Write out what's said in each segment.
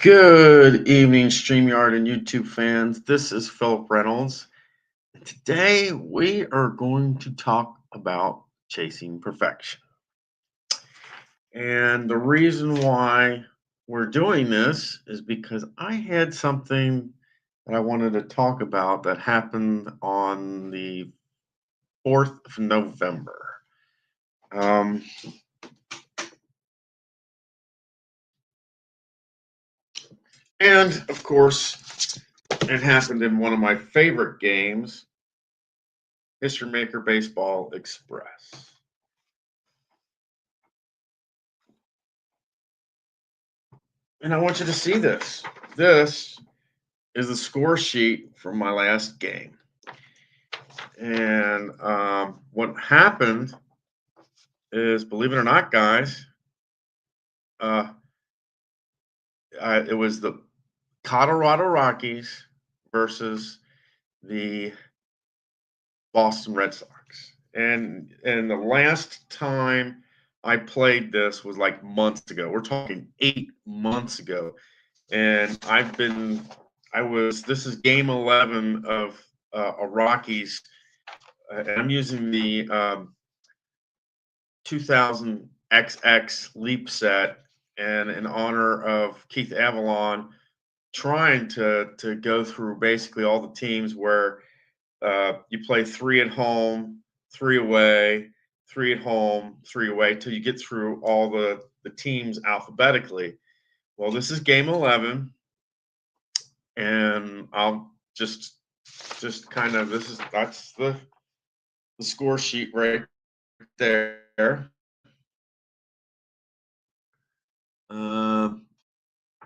Good evening, StreamYard and YouTube fans. This is Philip Reynolds. And today we are going to talk about chasing perfection. And the reason why we're doing this is because I had something that I wanted to talk about that happened on the 4th of November. Um, and of course, it happened in one of my favorite games, History Maker Baseball Express. And I want you to see this. This is the score sheet from my last game. And what happened is, believe it or not, guys, uh, it was the Colorado Rockies versus the Boston Red Sox. And the last time I played this was like months ago. We're talking 8 months ago. And this is game 11 of a Rockies, and I'm using the 2000 XX Leap set, and in honor of Keith Avalon, trying to go through basically all the teams where you play three at home, three away, three at home, three away, till you get through all the teams alphabetically. Well, this is game 11, and I'll just kind of that's the score sheet right there. Um,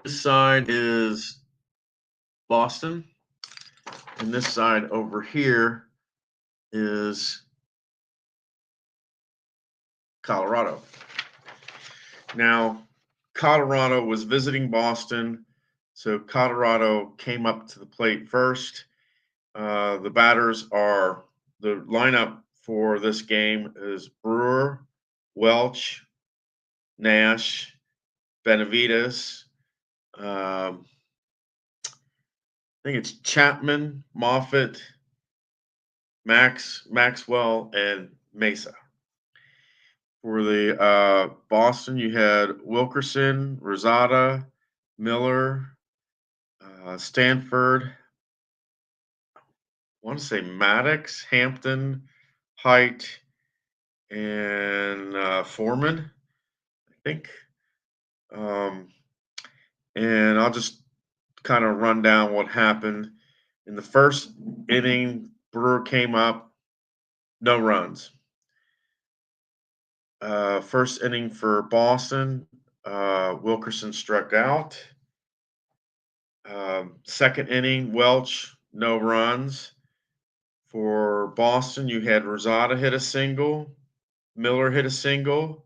this side is Boston, and this side over here is Colorado. Now, Colorado was visiting Boston, so Colorado came up to the plate first. The lineup for this game is Brewer, Welch, Nash, Benavides. I think it's Chapman, Moffitt, Maxwell, and Mesa. For the Boston, you had Wilkerson, Rosada, Miller, Stanford. I want to say Maddox, Hampton, Height, and Foreman, I think. Um, and I'll just kind of run down what happened. In the first inning, Brewer came up, no runs. First inning for Boston, Wilkerson struck out. Second inning, Welch, no runs. For Boston, you had Rosada hit a single, Miller hit a single,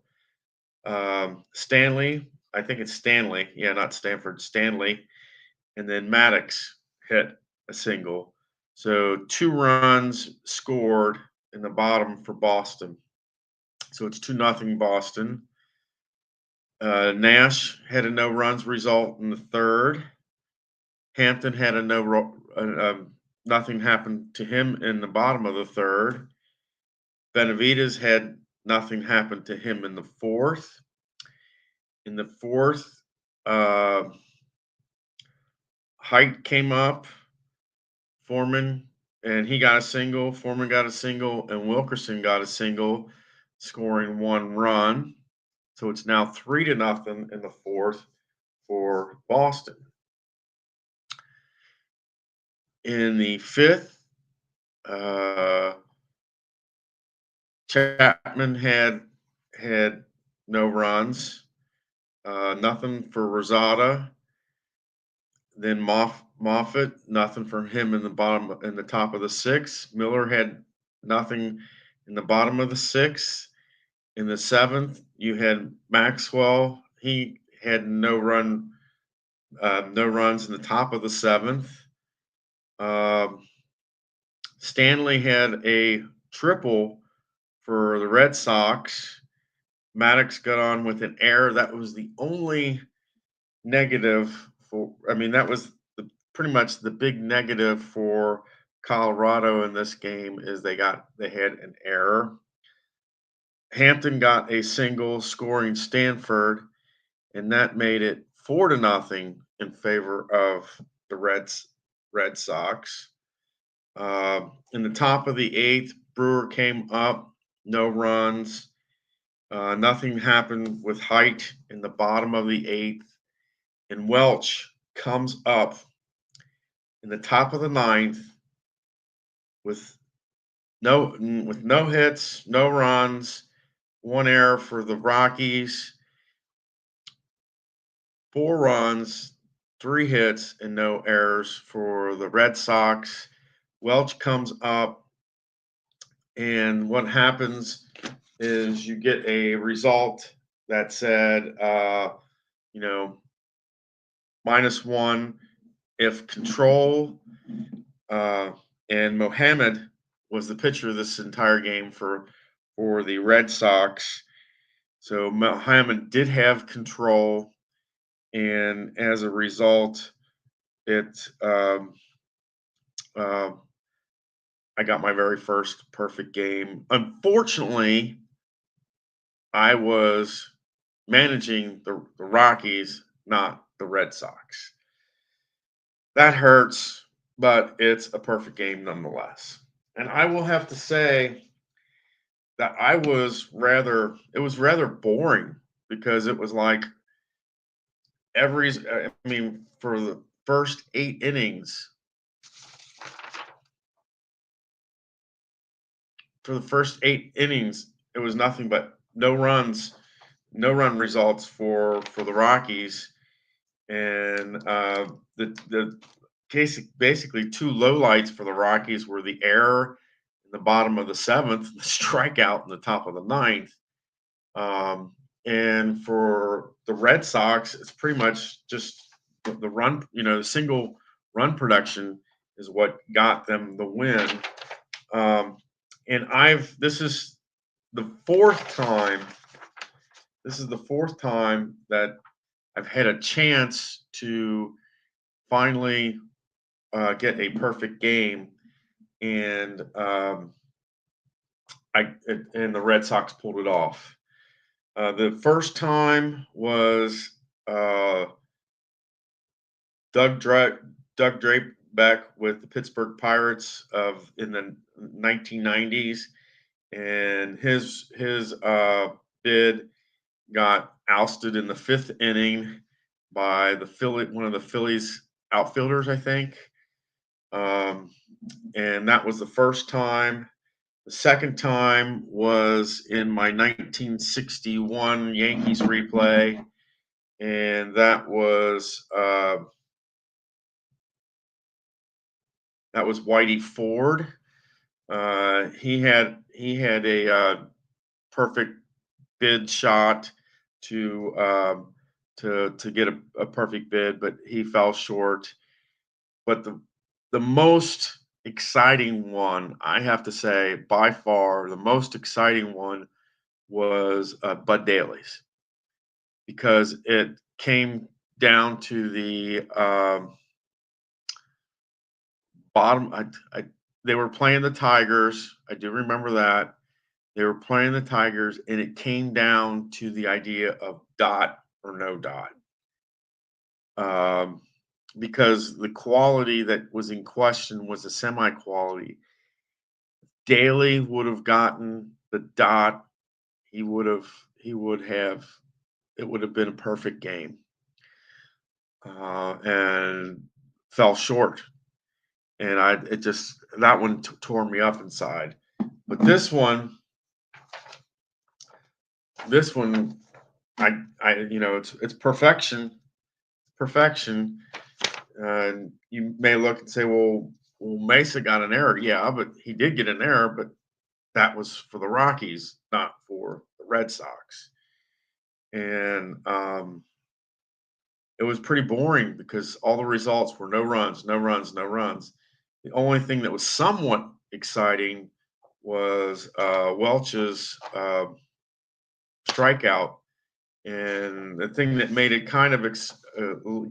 Stanley, I think it's Stanley, yeah, not Stanford, Stanley, and then Maddox hit a single. So 2 runs scored in the bottom for Boston. So it's 2-0 Boston. Nash had a no runs result in the third. Hampton had a nothing happened to him in the bottom of the third. Benavides had nothing happen to him in the fourth. In the fourth, Height came up, Foreman, and he got a single. Foreman got a single, and Wilkerson got a single, scoring 1 run. So it's now 3-0 in the fourth for Boston. In the fifth, Chapman had no runs, nothing for Rosada. Then Moffitt, nothing for him in the top of the sixth. Miller had nothing in the bottom of the sixth. In the seventh, you had Maxwell. He had no runs in the top of the seventh. Stanley had a triple for the Red Sox. Maddox got on with an error. That was the only negative for. I mean, that was pretty much the big negative for Colorado in this game is they had an error. Hampton got a single scoring Stanford, and that made it 4-0 in favor of the Red Sox. In the top of the eighth, Brewer came up, no runs. Nothing happened with Height in the bottom of the eighth, and Welch comes up in the top of the ninth with no hits, no runs, one error for the Rockies, 4 runs, 3 hits, and no errors for the Red Sox. Welch comes up, and what happens is you get a result that said, you know, -1 if Control and Mohammed was the pitcher this entire game for the Red Sox. So Mohammed did have Control, and as a result, it uh, I got my very first perfect game. Unfortunately, I was managing the Rockies, not the Red Sox. That hurts, but it's a perfect game nonetheless. And I will have to say that it was rather boring because it was like I mean, for the first 8 innings, it was nothing but no runs, no run results for the Rockies, and the case basically two lowlights for the Rockies were the error in the bottom of the seventh, the strikeout in the top of the ninth. And for the Red Sox, it's pretty much just the run, single run production is what got them the win. And this is the fourth time. This is the fourth time that I've had a chance to finally get a perfect game, and the Red Sox pulled it off. The first time was Doug Drape back with the Pittsburgh Pirates in the 1990s, and his bid got ousted in the fifth inning by one of the Phillies outfielders, I think. And that was the first time. The second time was in my 1961 Yankees replay, and that was Whitey Ford. He had a perfect bid shot to get a perfect bid, but he fell short. But the most exciting one, I have to say, by far, the most exciting one was Bud Daly's, because it came down to the bottom. They were playing the Tigers. I do remember that. They were playing the Tigers, and it came down to the idea of dot or no dot. Because the quality that was in question was a semi-quality. Daly would have gotten the dot. It would have been a perfect game, and fell short. And that one tore me up inside. But this one, it's perfection. And you may look and say, well, Mesa got an error. Yeah, but he did get an error, but that was for the Rockies, not for the Red Sox. And it was pretty boring because all the results were no runs, no runs, no runs. The only thing that was somewhat exciting was Welch's strikeout And the thing that made it kind of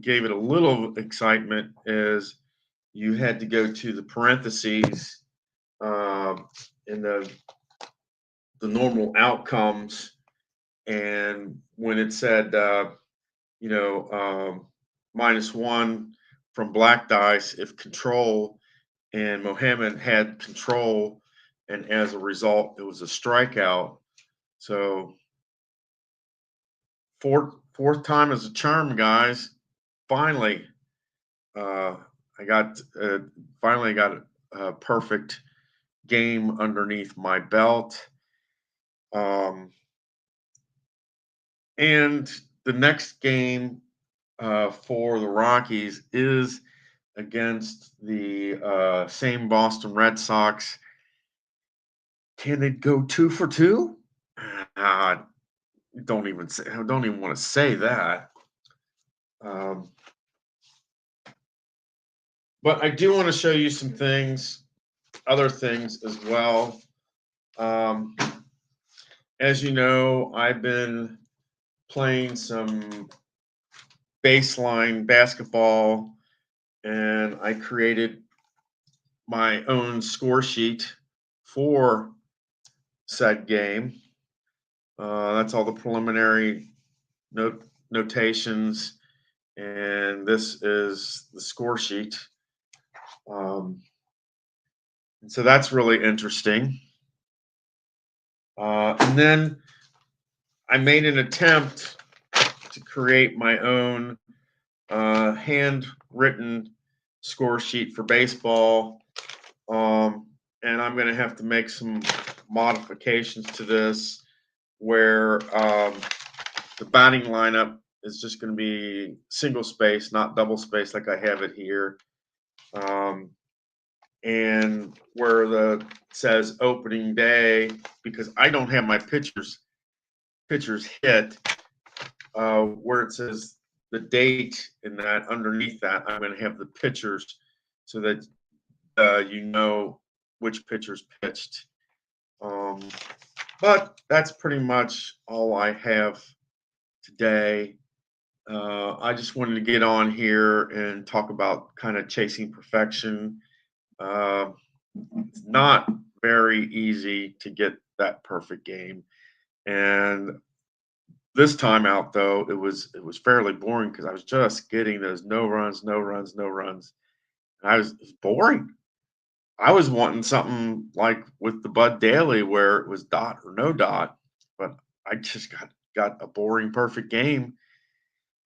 gave it a little excitement is you had to go to the parentheses in the normal outcomes, and when it said you know -1 from black dice if control, and Mohammed had control, and as a result, it was a strikeout. So fourth time is a charm, guys. Finally, uh, I got finally got a perfect game underneath my belt. Um, and the next game for the Rockies is against the same Boston Red Sox. Can they go 2 for 2? Uh, don't even want to say that. Um, but I do want to show you some things, other things as well. Um, as you know, I've been playing some baseline basketball, and I created my own score sheet for said game. That's all the preliminary notations, and this is the score sheet. And so that's really interesting. And then I made an attempt to create my own handwritten score sheet for baseball. And I'm going to have to make some modifications to this where the batting lineup is just going to be single space, not double space like I have it here. And where the says opening day, because I don't have my pitchers hit, where it says the date in that underneath that, I'm going to have the pitchers so that you know which pitchers pitched. But that's pretty much all I have today. I just wanted to get on here and talk about kind of chasing perfection. It's not very easy to get that perfect game, and this time out though, it was fairly boring because I was just getting those no runs, no runs, no runs. And it was boring. I was wanting something like with the Bud Daily where it was dot or no dot, but I just got a boring perfect game.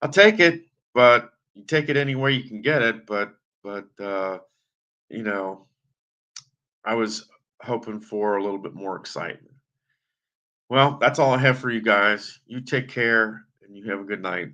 I'll take it, but you take it any way you can get it. But you know, I was hoping for a little bit more excitement. Well, that's all I have for you guys. You take care and you have a good night.